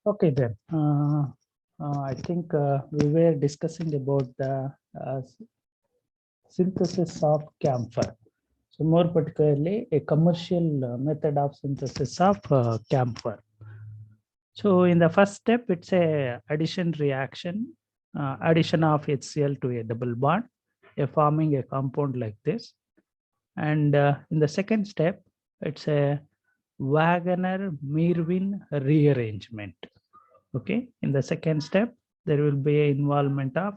Okay, then. I think we were discussing about the synthesis of camphor. So more particularly, a commercial method of synthesis of camphor. So in the first step, it's a addition reaction, addition of HCl to a double bond, forming a compound like this. And in the second step, it's a Wagner-Merwin rearrangement. Okay, in the second step, there will be an involvement of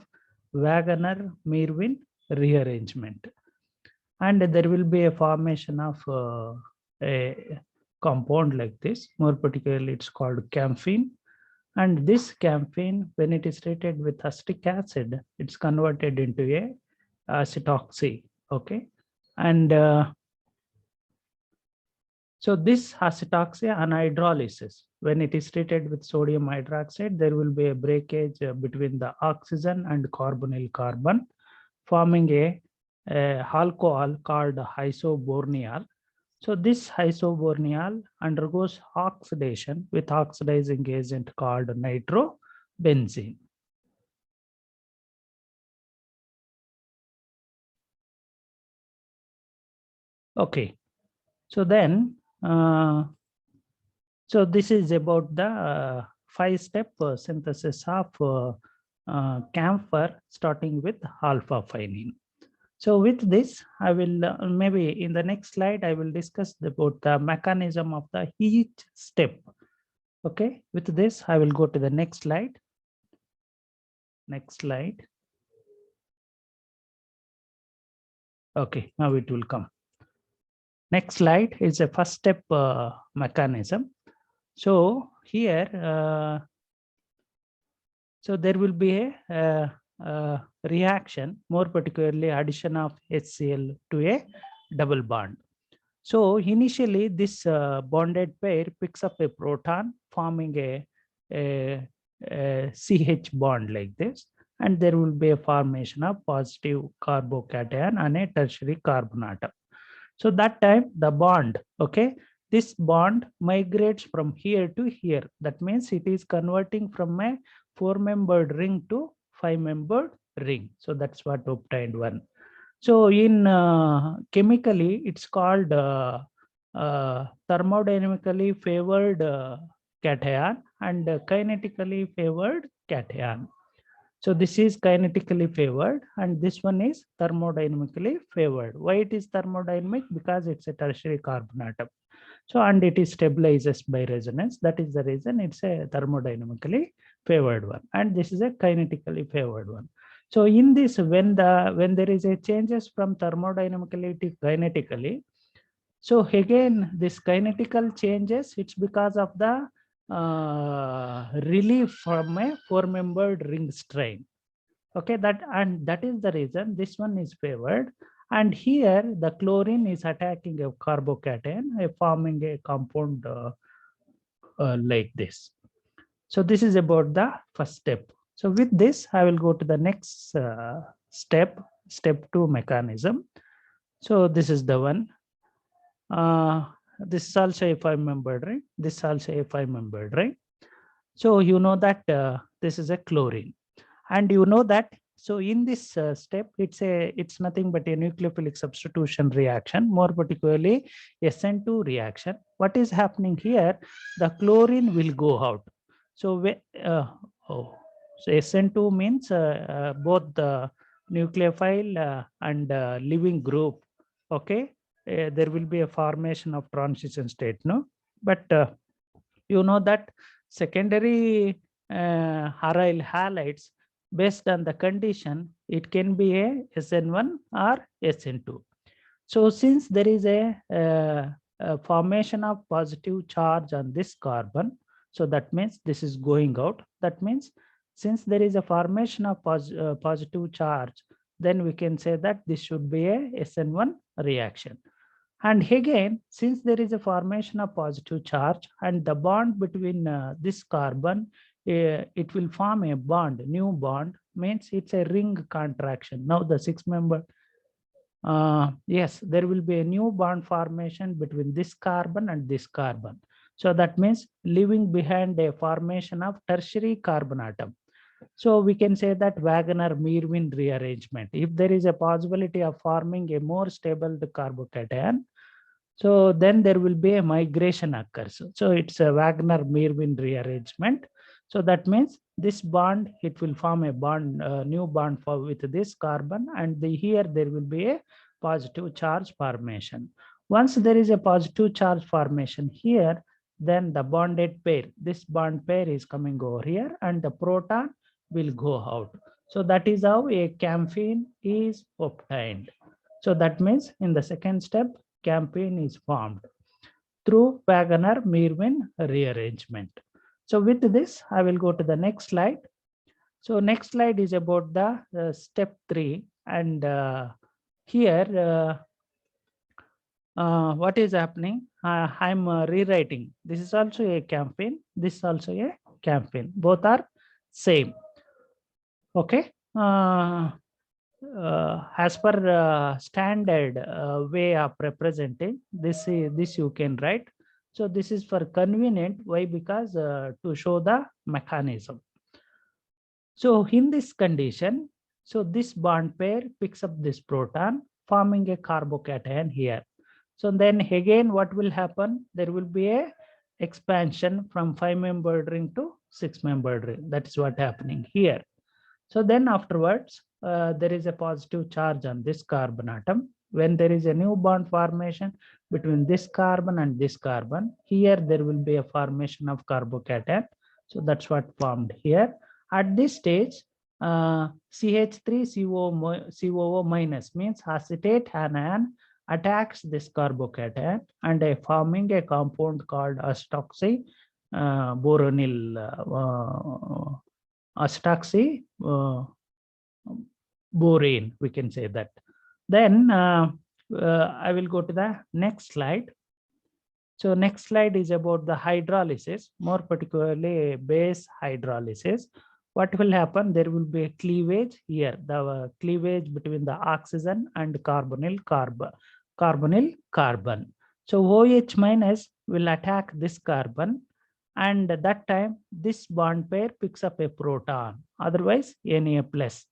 Wagner-Merwin rearrangement. And there will be a formation of a compound like this. More particularly, it's called camphene. And this camphene, when it is treated with acetic acid, it's converted into a acetoxy. Okay, and so this acetoxy and hydrolysis, when it is treated with sodium hydroxide, there will be a breakage between the oxygen and carbonyl carbon, forming a alcohol called isoborneol. So this isoborneol undergoes oxidation with oxidizing agent called nitrobenzene. Okay, so then, so this is about the 5-step synthesis of camphor, starting with alpha-phenene. So with this, I will maybe in the next slide, I will discuss about the mechanism of the each step. Okay, with this, I will go to the next slide. Next slide. Okay, now it will come. Next slide is a first step mechanism. So here, so there will be a reaction, more particularly addition of HCl to a double bond. So initially, this bonded pair picks up a proton, forming a CH bond like this, and there will be a formation of positive carbocation and a tertiary carbon atom. So that time the bond, okay, this bond migrates from here to here. That means it is converting from a 4-membered ring to 5-membered ring. So that's what obtained one. So in chemically, it's called thermodynamically favored cation and kinetically favored cation. So this is kinetically favored and this one is thermodynamically favored. Why it is thermodynamic? Because it's a tertiary carbon atom. So and it is stabilizes by resonance. That is the reason it's a thermodynamically favored one. And this is a kinetically favored one. So in this, when there is a changes from thermodynamically to kinetically, so again this kinetical changes, it's because of the relief from a 4-membered ring strain. Okay, that is the reason this one is favored. And here the chlorine is attacking a carbocation, forming a compound like this. So this is about the first step. So with this, I will go to the next step 2 mechanism. So this is the one. This is also a 5-membered ring. This is also a 5-membered ring. So you know that this is a chlorine, and you know that. So in this step, it's nothing but a nucleophilic substitution reaction, more particularly SN2 reaction. What is happening here? The chlorine will go out. So so SN2 means both the nucleophile and leaving group. Okay, there will be a formation of transition state, no? But you know that secondary aryl halides, based on the condition, it can be a SN1 or SN2. So since there is a formation of positive charge on this carbon, so that means this is going out. That means since there is a formation of positive charge, then we can say that this should be a SN1 reaction. And again, since there is a formation of positive charge and the bond between this carbon, it will form a bond, new bond, means it's a ring contraction. Now the 6-member, yes, there will be a new bond formation between this carbon and this carbon. So that means leaving behind a formation of tertiary carbon atom. So we can say that Wagner-Merwin rearrangement. If there is a possibility of forming a more stable carbocation, so then there will be a migration occurs. So it's a Wagner-Merwin rearrangement. So that means this bond, it will form a bond, new bond for with this carbon, and here there will be a positive charge formation. Once there is a positive charge formation here, then the bonded pair, this bond pair is coming over here, and the proton will go out. So that is how a campene is obtained. So that means in the second step, campene is formed through Wagner-Merwin rearrangement. So with this, I will go to the next slide. So next slide is about the step 3, and here what is happening? I'm rewriting. This is also a campene. This is also a campene. Both are same. Okay. As per standard way of representing this, this you can write. So this is for convenient. Why? Because to show the mechanism. So in this condition, so this bond pair picks up this proton, forming a carbocation here. So then again, what will happen? There will be a expansion from 5-membered ring to 6-membered ring. That is what happening here. So then afterwards, there is a positive charge on this carbon atom. When there is a new bond formation between this carbon and this carbon, here there will be a formation of carbocation. So that's what formed here. At this stage, CH3COO minus means acetate anion attacks this carbocation and forming a compound called acetoxy boronyl acetoxy borane, we can say that. Then I will go to the next slide. So next slide is about the hydrolysis, more particularly base hydrolysis. What will happen? There will be a cleavage here, the cleavage between the oxygen and carbonyl carbon. So OH minus will attack this carbon, and at that time this bond pair picks up a proton, otherwise Na plus.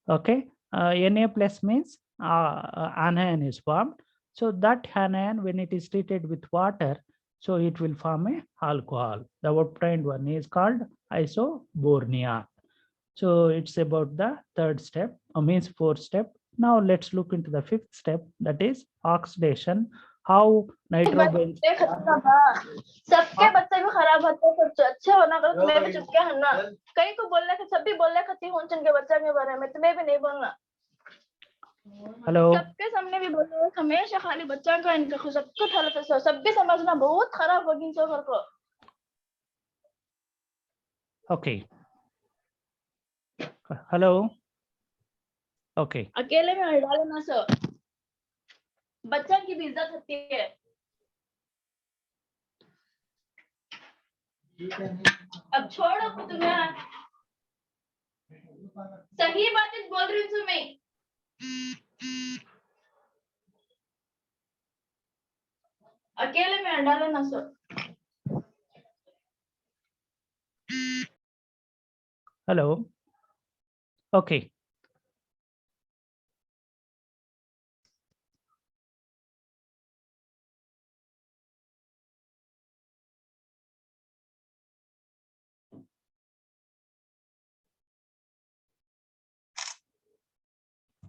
Okay, Na plus means anion is formed. So that anion, when it is treated with water, so it will form a alcohol. The obtained one is called isoborneol. So it's about the third step, means fourth step. Now let's look into the fifth step, that is oxidation. How nitrobenzene. सबके बच्चे भी खराब होते हैं, कुछ अच्छे होना कर मैं भी चुप के हन्ना कहीं को बोलने के सब भी बोलने के तीन चुन के बच्चा के बारे में तो मैं भी नहीं बोलना। हेलो, सबके सामने भी बोलना हमेशा खाली बच्चा का इनका सबको हालत है, सब भी समझना बहुत खराब होगी इन सब को। ओके, हेलो, ओके, अकेले में डालो ना सर, बच्चा की भी इज्जत होती है। अब छोड़ो तुम्हें, सही बातें बोल रही हूँ तुम्हें। अकेले में डालो ना sir. Hello, okay,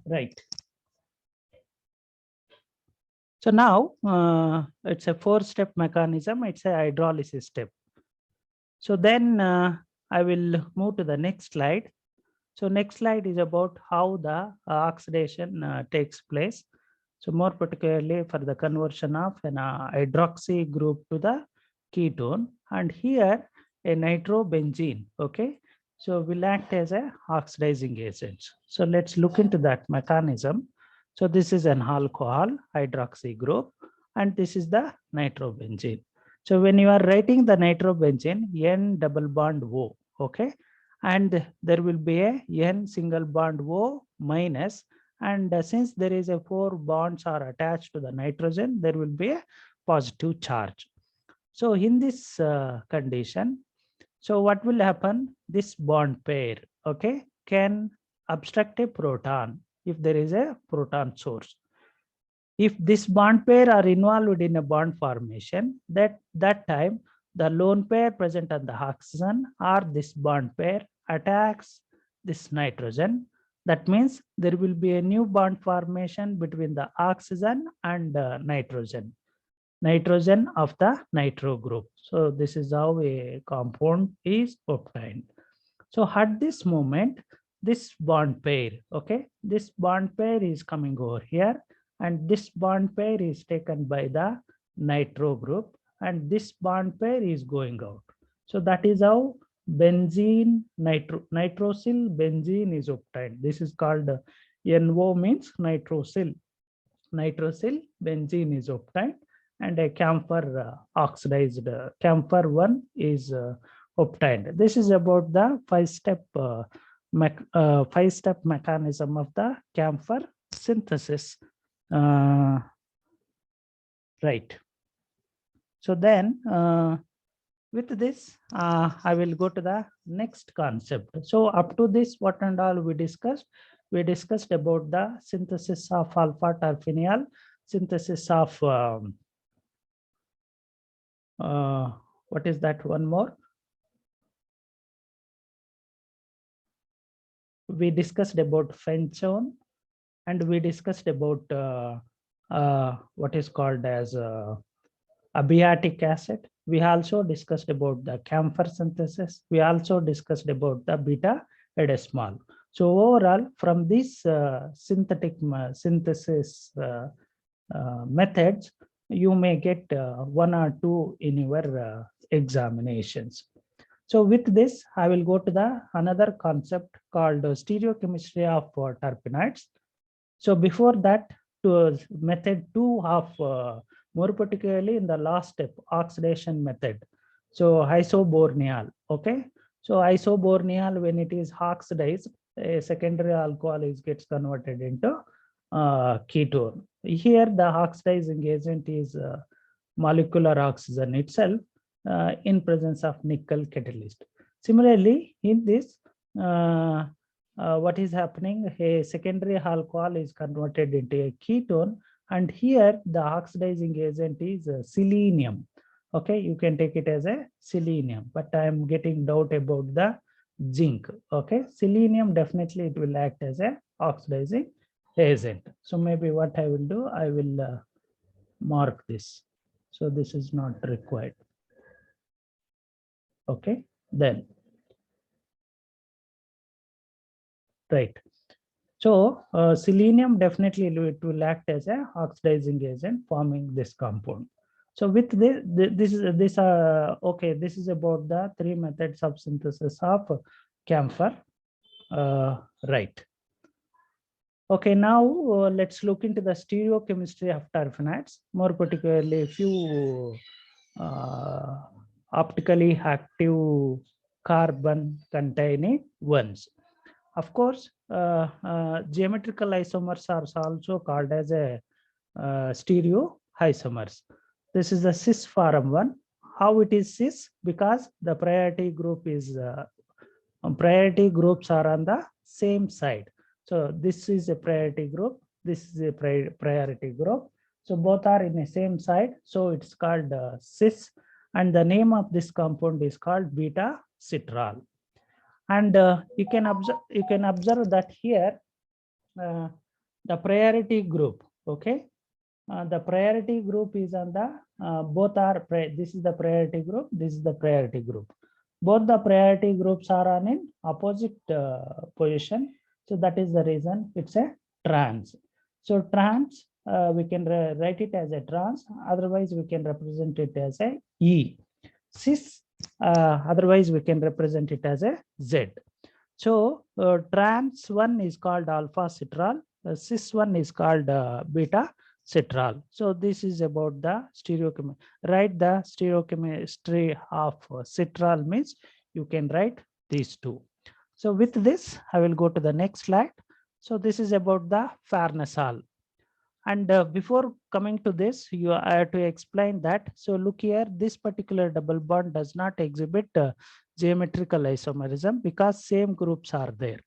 right. So now it's a 4-step mechanism. It's a hydrolysis step. So then I will move to the next slide. So next slide is about how the oxidation takes place. So more particularly for the conversion of an hydroxy group to the ketone, and here a nitrobenzene, okay, so will act as a oxidizing agent. So let's look into that mechanism. So this is an alcohol hydroxy group, and this is the nitrobenzene. So when you are writing the nitrobenzene, N double bond O, okay, and there will be a N single bond O minus, and since there is a 4 bonds are attached to the nitrogen, there will be a positive charge. So in this condition, so what will happen? This bond pair, okay, can obstruct a proton if there is a proton source. If this bond pair are involved in a bond formation, that time the lone pair present on the oxygen or this bond pair attacks this nitrogen. That means there will be a new bond formation between the oxygen and nitrogen of the nitro group. So this is how a compound is obtained. So at this moment, this bond pair, okay, this bond pair is coming over here, and this bond pair is taken by the nitro group, and this bond pair is going out. So that is how benzene, nitrosyl benzene is obtained. This is called NO, means nitrosyl. Nitrosyl benzene is obtained, and a camphor oxidized camphor 1 is obtained. This is about the five-step mechanism of the camphor synthesis. Right. So then with this, I will go to the next concept. So up to this, what and all we discussed? We discussed about the synthesis of alpha terphenyl, synthesis of what is that one more? We discussed about phenone, and we discussed about what is called as abiotic acid. We also discussed about the camphor synthesis. We also discussed about the beta adesmol. So overall, from these synthetic synthesis methods, you may get 1 or 2 in your examinations. So with this, I will go to the another concept called stereochemistry of terpenoids. So before that, to method 2 of more particularly in the last step, oxidation method. So isoborneal, okay. So isoborneal, when it is oxidized, a secondary alcohol gets converted into ketone. Here the oxidizing agent is molecular oxygen itself in presence of nickel catalyst. Similarly, in this, what is happening? A secondary alcohol is converted into a ketone, and here the oxidizing agent is selenium. Okay, you can take it as a selenium, but I am getting doubt about the zinc. Okay, selenium definitely it will act as a oxidizing agent. So maybe what I will do, I will mark this. So this is not required. Okay, then right. So selenium definitely it will act as a oxidizing agent, forming this compound. So with this okay, this is about the 3 methods of synthesis of camphor. Right. Okay, now let's look into the stereochemistry of terpenoids, more particularly a few optically active carbon containing ones. Of course, geometrical isomers are also called as a stereo isomers. This is the cis form one. How it is cis? Because the priority group is priority groups are on the same side. So this is a priority group. This is a priority group. So both are in the same side. So it's called cis, and the name of this compound is called beta citral. And you can observe that here the priority group, okay, the priority group is on the both are this is the priority group, this is the priority group. Both the priority groups are on in opposite position, so that is the reason it's a trans. So trans, we can write it as a trans, otherwise we can represent it as a E. Cis, otherwise we can represent it as a Z. So trans one is called alpha citral, cis one is called beta citral. So this is about the stereochemistry. Write the stereochemistry of citral means you can write these two. So with this, I will go to the next slide. So this is about the farnesol. And before coming to this, I have to explain that. So look here, this particular double bond does not exhibit geometrical isomerism because same groups are there.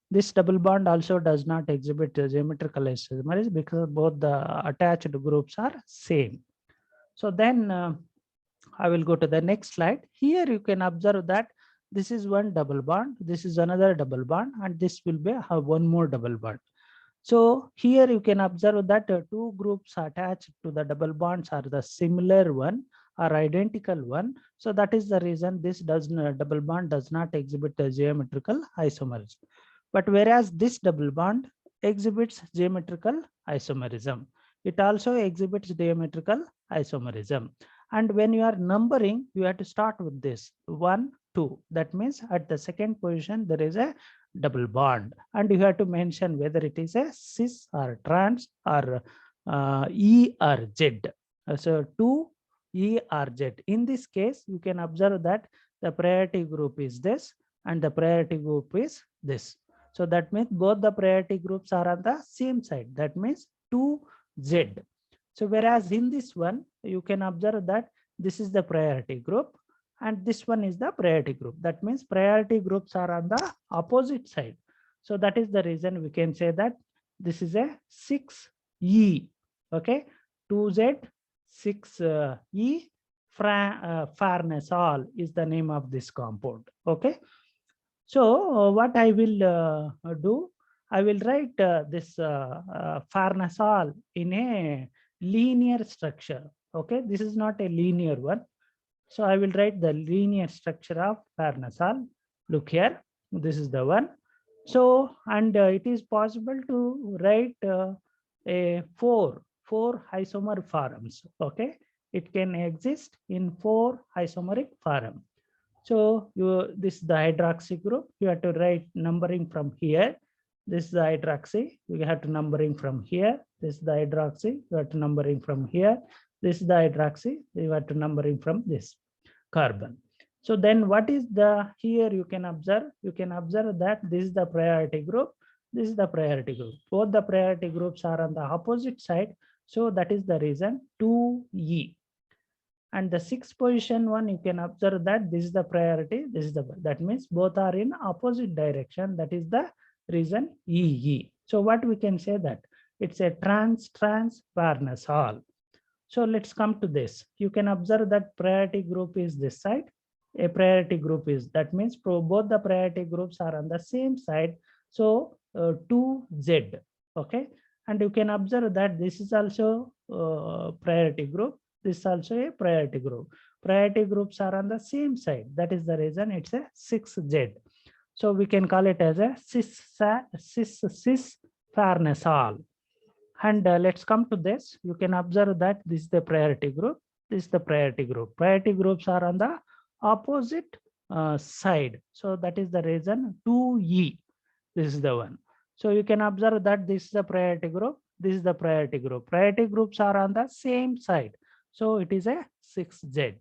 This double bond also does not exhibit geometrical isomerism because both the attached groups are same. So then I will go to the next slide. Here you can observe that this is one double bond, this is another double bond, and this will be one more double bond. So here you can observe that two groups attached to the double bonds are the similar one or identical one. So that is the reason this double bond does not exhibit a geometrical isomerism. But whereas this double bond exhibits geometrical isomerism, it also exhibits geometrical isomerism. And when you are numbering, you have to start with this 1, 2. That means at the second position, there is a double bond, and you have to mention whether it is a cis or trans or E or Z. So 2 E or Z. In this case, you can observe that the priority group is this and the priority group is this. So that means both the priority groups are on the same side. That means 2Z. So whereas in this one, you can observe that this is the priority group and this one is the priority group. That means priority groups are on the opposite side. So that is the reason we can say that this is a 6E. Okay, 2Z, 6E. Farnesol is the name of this compound. Okay. So what I will do, I will write this farnesol in a linear structure. Okay, this is not a linear one. So I will write the linear structure of farnesol. Look here, this is the one. So, and it is possible to write a four isomer forms. Okay, it can exist in 4 isomeric form. So this is the hydroxy group. You have to write numbering from here. This is the hydroxy. You have to numbering from here. This is the hydroxy. You have to numbering from here. This is the hydroxy. You have to numbering from this carbon. So then what is the here you can observe that this is the priority group. This is the priority group. Both the priority groups are on the opposite side. So that is the reason 2E. And the 6th position one, you can observe that this is the priority, this is the, that means both are in opposite direction. That is the reason EE. So what we can say that it's a trans farnesol. So let's come to this. You can observe that priority group is this side. A priority group is, that means both the priority groups are on the same side. So 2Z. Okay. And you can observe that this is also priority group. This is also a priority group. Priority groups are on the same side. That is the reason it's a 6Z. So we can call it as a cis farnesol. And let's come to this. You can observe that this is the priority group. This is the priority group. Priority groups are on the opposite side. So that is the reason 2E. This is the one. So you can observe that this is the priority group. This is the priority group. Priority groups are on the same side. So it is a 6Z.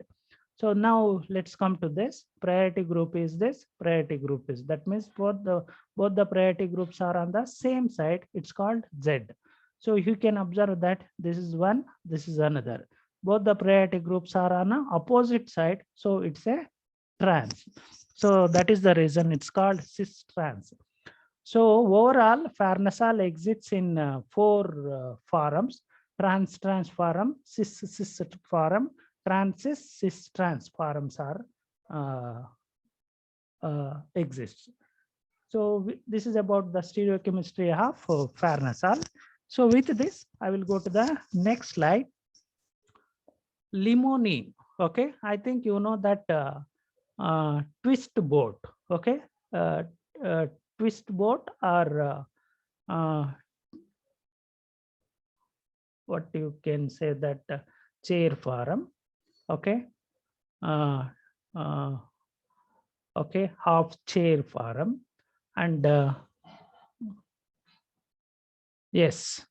So now let's come to this. Priority group is this. Priority group is, that means both the priority groups are on the same side. It's called Z. So you can observe that this is one, this is another. Both the priority groups are on the opposite side. So it's a trans. So that is the reason it's called cis trans. So overall, farnesol exists in 4 forms: trans form, cis form, trans cis trans forms are exist. So this is about the stereochemistry of farnesol. So with this, I will go to the next slide. Limonene. Okay, I think you know that twist boat. Okay, twist boat or what you can say that chair form. Okay, okay, half chair form, and yes.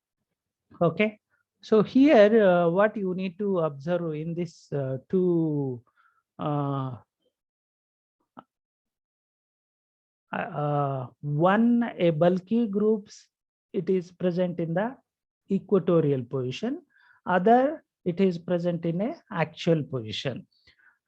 Okay, so here what you need to observe in this two one, a bulky groups, it is present in the equatorial position, other it is present in a axial position.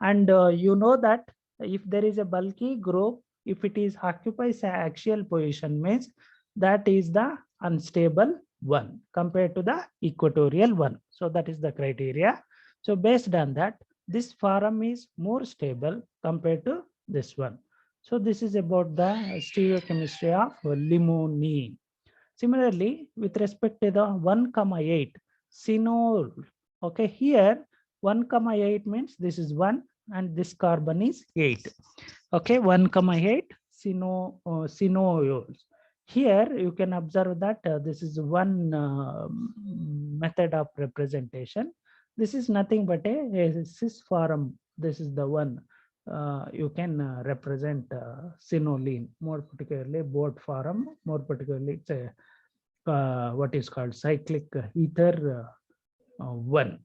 And you know that if there is a bulky group, if it is occupies a axial position, means that is the unstable one compared to the equatorial one. So that is the criteria. So based on that, this form is more stable compared to this one. So this is about the stereochemistry of limonene. Similarly, with respect to the 1,8 phenol, okay, here 1,8 means this is 1 and this carbon is 8. Okay, 1,8 phenols. Here you can observe that this is one method of representation. This is nothing but a cis form. This is the one you can represent phenolene, more particularly boat form, more particularly it's a what is called cyclic ether 1.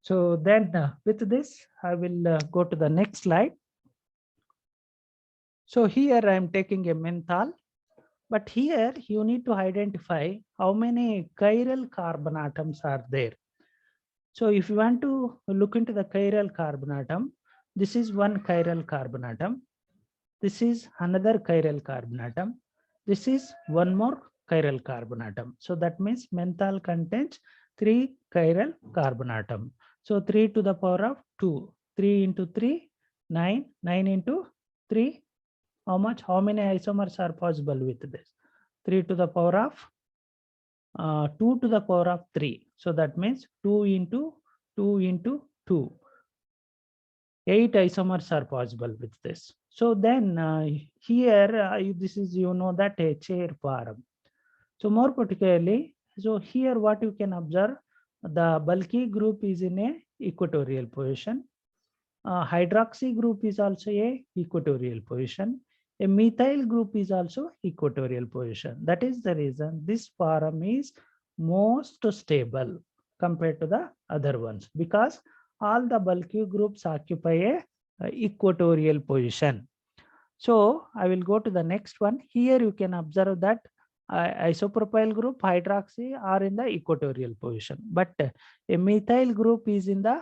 So then with this, I will go to the next slide. So here I am taking a menthol, but here you need to identify how many chiral carbon atoms are there. So if you want to look into the chiral carbon atom, this is one chiral carbon atom. This is another chiral carbon atom. This is one more chiral carbon atom. So that means menthol contains 3 chiral carbon atom. So 3 to the power of 2. 3 into 3, 9. 9 into 3. How much? How many isomers are possible with this? 3 to the power of 2 to the power of 3. So that means 2 into 2 into 2. 8 isomers are possible with this. So then here, this is, you know, that a chair form. So more particularly, so here what you can observe, the bulky group is in a equatorial position. Hydroxy group is also a equatorial position. A methyl group is also equatorial position. That is the reason this form is most stable compared to the other ones, because all the bulky groups occupy a equatorial position. So I will go to the next one. Here you can observe that isopropyl group, hydroxy are in the equatorial position, but a methyl group is in the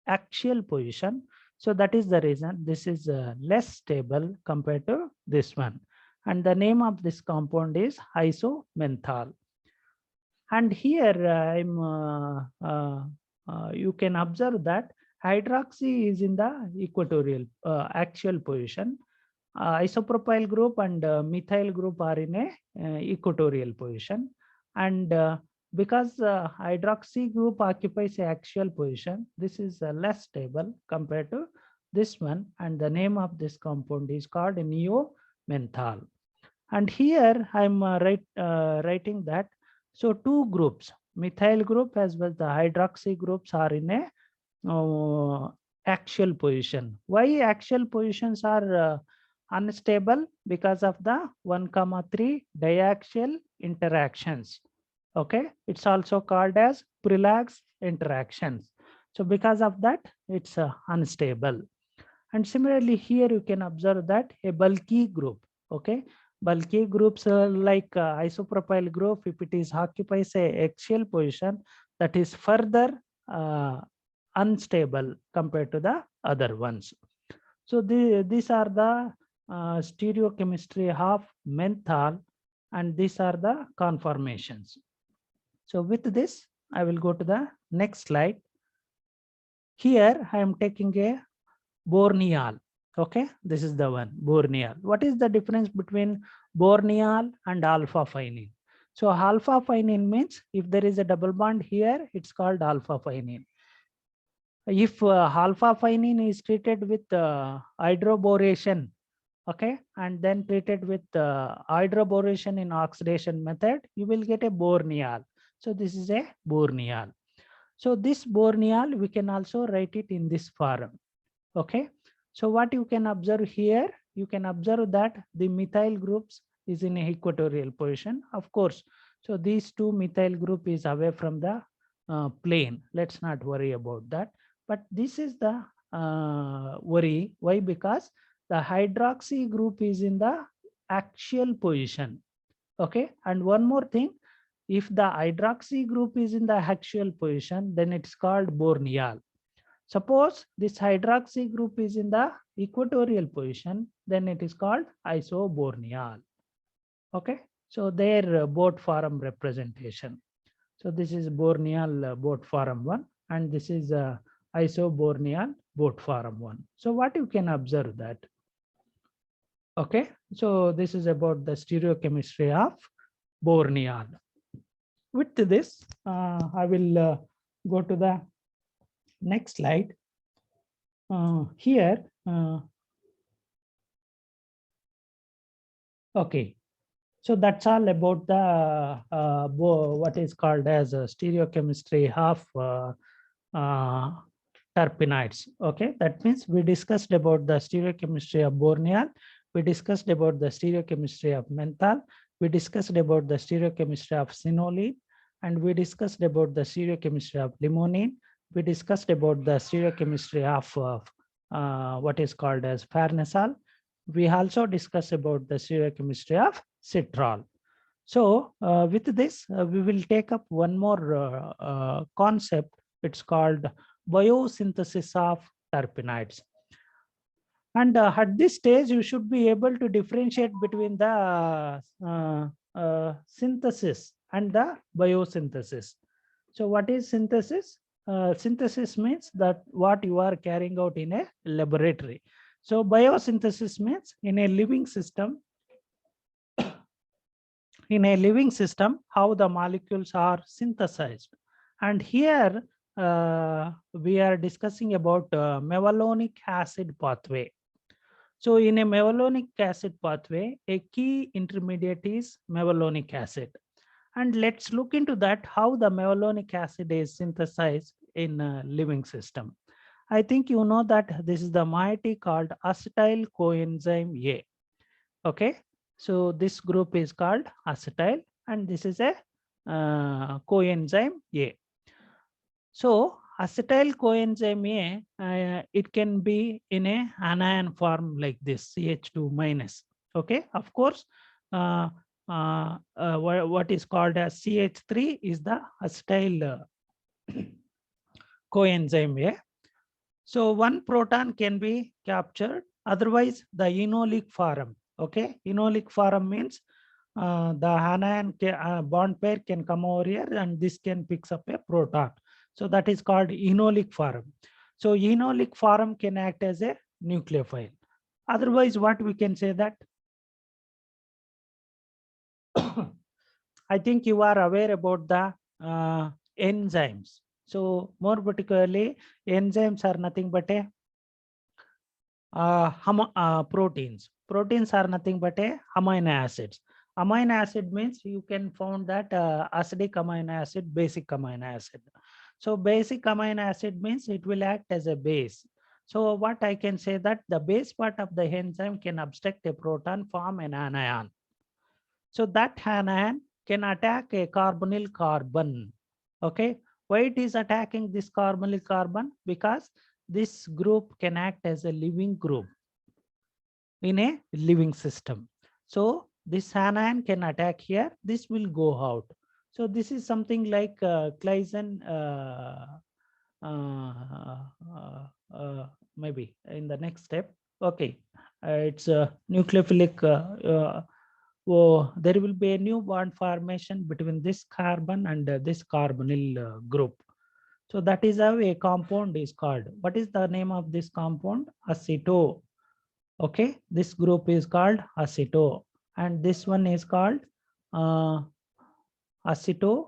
axial position. So that is the reason this is less stable compared to this one. And the name of this compound is isomenthol. And here you can observe that hydroxy is in the equatorial axial position. Isopropyl group and methyl group are in a equatorial position. And because hydroxy group occupies a axial position, this is less stable compared to this one. And the name of this compound is called neomenthol. And here I'm writing that, so 2 groups, methyl group as well as the hydroxy groups are in a axial position. Why axial positions are unstable? Because of the 1,3 diaxial interactions. Okay, it's also called as Prelag's interactions. So because of that, it's unstable. And similarly here you can observe that a bulky group, okay, bulky groups like isopropyl group, if it is occupies a axial position, that is further unstable compared to the other ones. So these are the stereochemistry of menthol, and these are the conformations. So with this, I will go to the next slide. Here I am taking a Borneol. Okay, this is the one, Borneol. What is the difference between Borneol and alpha phenene? So alpha phenene means if there is a double bond here, it's called alpha phenene. If alpha phenene is treated with hydroboration, okay, and then treated with hydroboration in oxidation method, you will get a Borneol. So this is a Borneol. So this Borneol, we can also write it in this form. Okay. So what you can observe here, you can observe that the methyl groups is in a equatorial position, of course. So these 2 methyl group is away from the plane. Let's not worry about that. But this is the worry. Why? Because the hydroxy group is in the axial position. Okay. And one more thing, if the hydroxy group is in the axial position, then it's called Borneal. Suppose this hydroxy group is in the equatorial position, then it is called isoborneal. Okay, so their boat form representation. So this is Borneal boat form 1, and this is isoborneal boat form 1. So what you can observe that. Okay, so this is about the stereochemistry of Borneal. With this, I will go to the next slide. Here, okay, so that's all about the what is called as a stereochemistry of terpenoids. Okay, that means we discussed about the stereochemistry of Borneal, we discussed about the stereochemistry of menthol, we discussed about the stereochemistry of phenolene, and we discussed about the stereochemistry of limonene. We discussed about the stereochemistry of what is called as farnesol. We also discussed about the stereochemistry of citral. So with this, we will take up one more concept. It's called biosynthesis of terpenoids. And at this stage, you should be able to differentiate between the synthesis and the biosynthesis. So what is synthesis? Synthesis means that what you are carrying out in a laboratory. So biosynthesis means in a living system, how the molecules are synthesized. And here we are discussing about mevalonic acid pathway. So in a mevalonic acid pathway, a key intermediate is mevalonic acid. And let's look into that, how the mevalonic acid is synthesized in a living system. I think you know that this is the moiety called acetyl coenzyme A. Okay, so this group is called acetyl, and this is a coenzyme A. So acetyl coenzyme A, it can be in a anion form like this, CH2 minus. Okay, of course, what is called as CH3 is the acetyl coenzyme A. So one proton can be captured, otherwise the enolic form. Okay, enolic form means the anion bond pair can come over here and this can picks up a proton. So that is called enolic form. So enolic form can act as a nucleophile. Otherwise, what we can say that I think you are aware about the enzymes. So more particularly, enzymes are nothing but a proteins. Proteins are nothing but a amino acids. Amino acid means you can found that acidic amino acid, basic amino acid. So basic amino acid means it will act as a base. So what I can say that the base part of the enzyme can obstruct a proton, form an anion. So that anion can attack a carbonyl carbon. Okay, why it is attacking this carbonyl carbon? Because this group can act as a living group in a living system. So this anion can attack here, this will go out. So this is something like Claisen, maybe in the next step. Okay, it's a nucleophilic. There will be a new bond formation between this carbon and this carbonyl group. So that is how a compound is called. What is the name of this compound? Aceto. Okay, this group is called aceto, and this one is called acetyl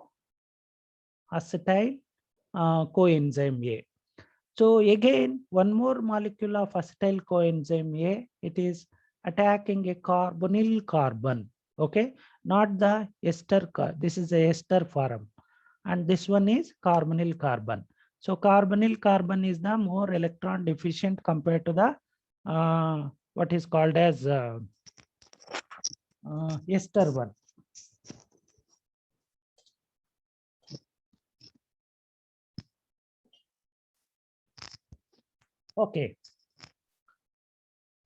coenzyme A. So again, one more molecule of acetyl coenzyme A, it is attacking a carbonyl carbon. Okay, not the ester. This is a ester form, and this one is carbonyl carbon. So carbonyl carbon is the more electron deficient compared to the what is called as ester one. Okay.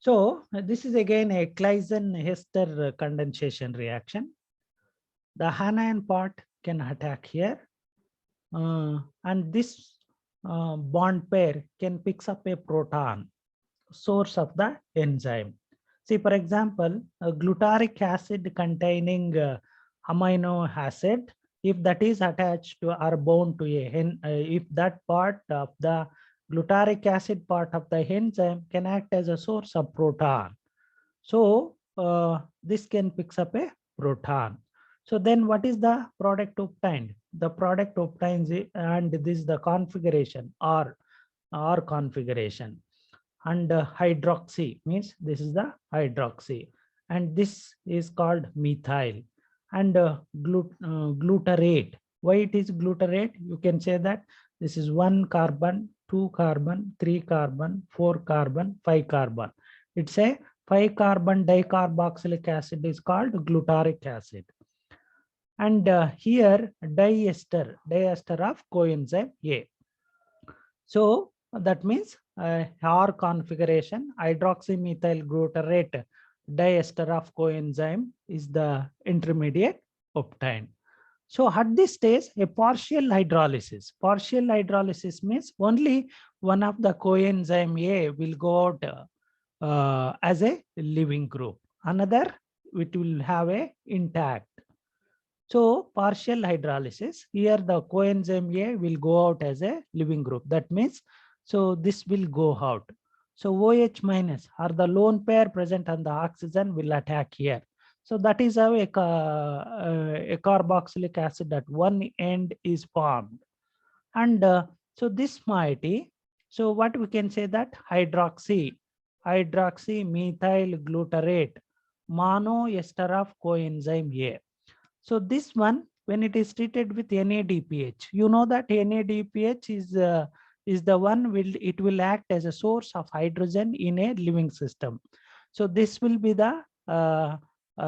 So this is again a Claisen-Hester condensation reaction. The anion part can attack here. And this bond pair can picks up a proton, source of the enzyme. See, for example, a glutaric acid containing amino acid, if that is attached to or bound to if that part of the glutaric acid part of the enzyme can act as a source of proton. So this can picks up a proton. So then what is the product obtained? The product obtains and this is the configuration or configuration. And hydroxy means this is the hydroxy, and this is called methyl. And glutarate, why it is glutarate? You can say that this is 1 carbon, 2 carbon, 3 carbon, 4 carbon, 5 carbon. It's a 5 carbon dicarboxylic acid is called glutaric acid. And here diester of coenzyme A. So that means R configuration hydroxymethyl glutarate diester of coenzyme is the intermediate obtained. So at this stage, a partial hydrolysis. Partial hydrolysis means only one of the coenzyme A will go out as a living group. Another, it will have a intact. So partial hydrolysis, here the coenzyme A will go out as a living group. That means, so this will go out. So OH minus or the lone pair present on the oxygen will attack here. So that is how a carboxylic acid at one end is formed. And so this moiety, so what we can say that hydroxymethyl glutarate monoester of coenzyme A. So this one, when it is treated with NADPH, you know that NADPH is the one it will act as a source of hydrogen in a living system. So this will be the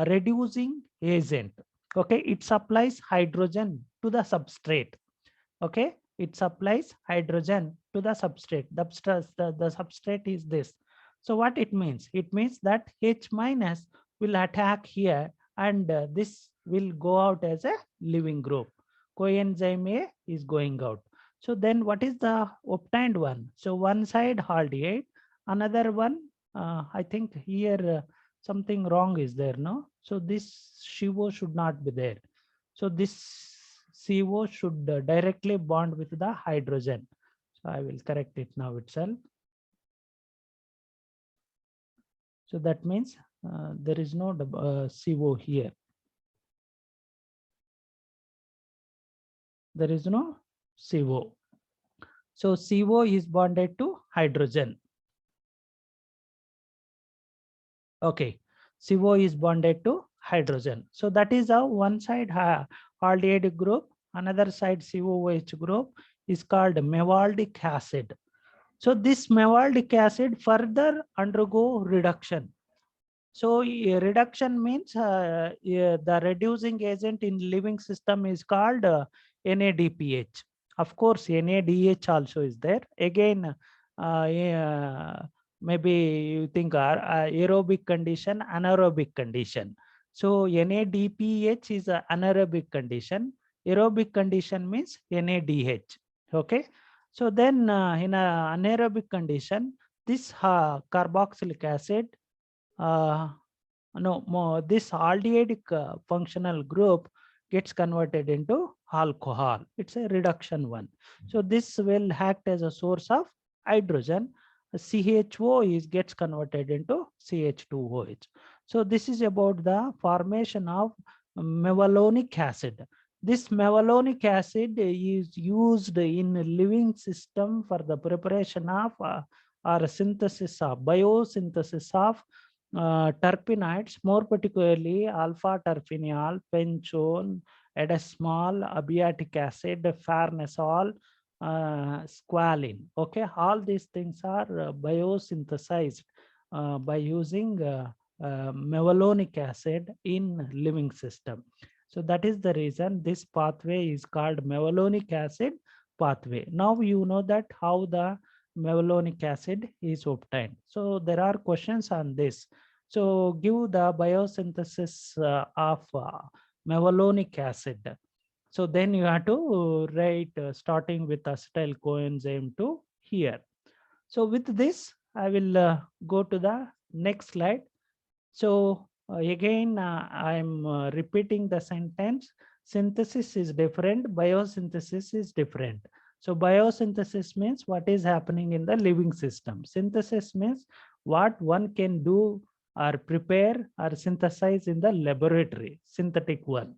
reducing agent. Okay, it supplies hydrogen to the substrate. Okay, it supplies hydrogen to the substrate. The substrate is this. So what it means? It means that H minus will attack here, and this will go out as a living group. Coenzyme A is going out. So then what is the obtained one? So one side aldehyde, another one, I think here something wrong is there, no? So this CO should not be there. So this CO should directly bond with the hydrogen. So I will correct it now itself. So that means there is no CO here. There is no CO. So CO is bonded to hydrogen. Okay, CO is bonded to hydrogen. So that is how one side aldehyde group, another side COOH group is called mevaldic acid. So this mevaldic acid further undergo reduction. So reduction means the reducing agent in living system is called NADPH. Of course, NADH also is there. Again, maybe you think aerobic condition, anaerobic condition. So NADPH is an anaerobic condition. Aerobic condition means NADH. Okay. So then in an anaerobic condition, this carboxylic acid, this aldehydic functional group gets converted into alcohol. It's a reduction one. So this will act as a source of hydrogen. CHO gets converted into CH2OH. So this is about the formation of mevalonic acid. This mevalonic acid is used in a living system for the preparation of or synthesis of biosynthesis of terpenoids, more particularly alpha terpineol, penchone, edesmol, abiotic acid, farnesol, squalene. Okay, all these things are biosynthesized by using mevalonic acid in living system. So that is the reason this pathway is called mevalonic acid pathway. Now you know that how the mevalonic acid is obtained. So there are questions on this. So give the biosynthesis of mevalonic acid. So then you have to write starting with acetyl coenzyme to here. So with this, I will go to the next slide. So again, I'm repeating the sentence. Synthesis is different, biosynthesis is different. So biosynthesis means what is happening in the living system. Synthesis means what one can do or prepare or synthesize in the laboratory, synthetic one.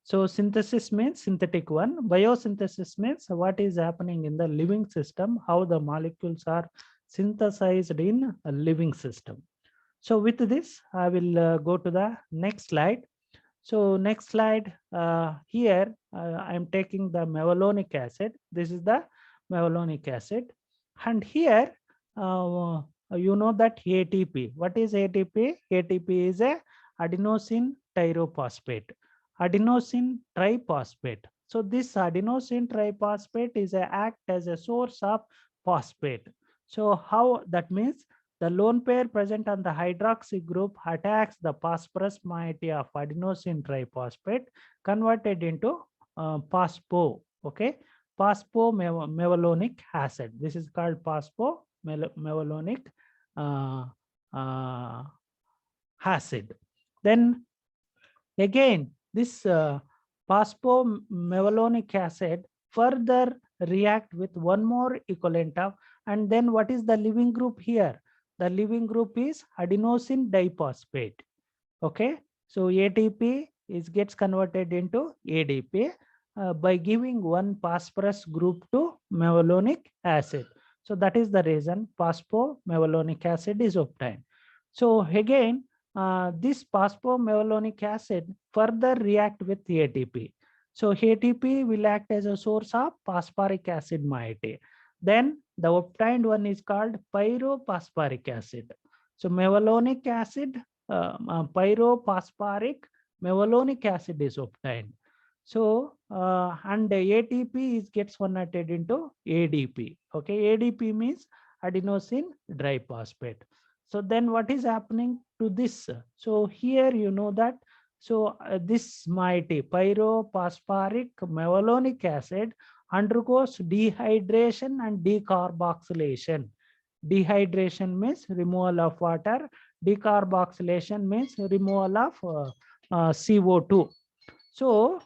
So synthesis means synthetic one. Biosynthesis means what is happening in the living system, how the molecules are synthesized in a living system. So with this, I will go to the next slide. So next slide, here I'm taking the mevalonic acid. This is the mevalonic acid. And here, you know that ATP. What is ATP? ATP is a adenosine pyrophosphate. Adenosine triphosphate. So this adenosine triphosphate is a act as a source of phosphate. So how that means the lone pair present on the hydroxy group attacks the phosphorus moiety of adenosine triphosphate converted into phospho. Okay, phosphomevalonic acid. This is called phosphomevalonic uh, uh, acid. Then again, this phosphomevalonic acid further react with one more equivalent of, and then what is the living group here? The living group is adenosine diphosphate. Okay, so ATP gets converted into ADP by giving one phosphorus group to mevalonic acid. So that is the reason phosphomevalonic acid is obtained. So again, this phosphomevalonic acid further react with ATP. So ATP will act as a source of phosphoric acid moiety. Then the obtained one is called pyrophosphoric acid. So mevalonic acid, pyrophosphoric mevalonic acid is obtained. So and ATP gets converted into ADP. Okay, ADP means adenosine diphosphate. So then what is happening to this? So here you know that, so this moiety pyrophosphoric mevalonic acid undergoes dehydration and decarboxylation. Dehydration means removal of water. Decarboxylation means removal of CO2. So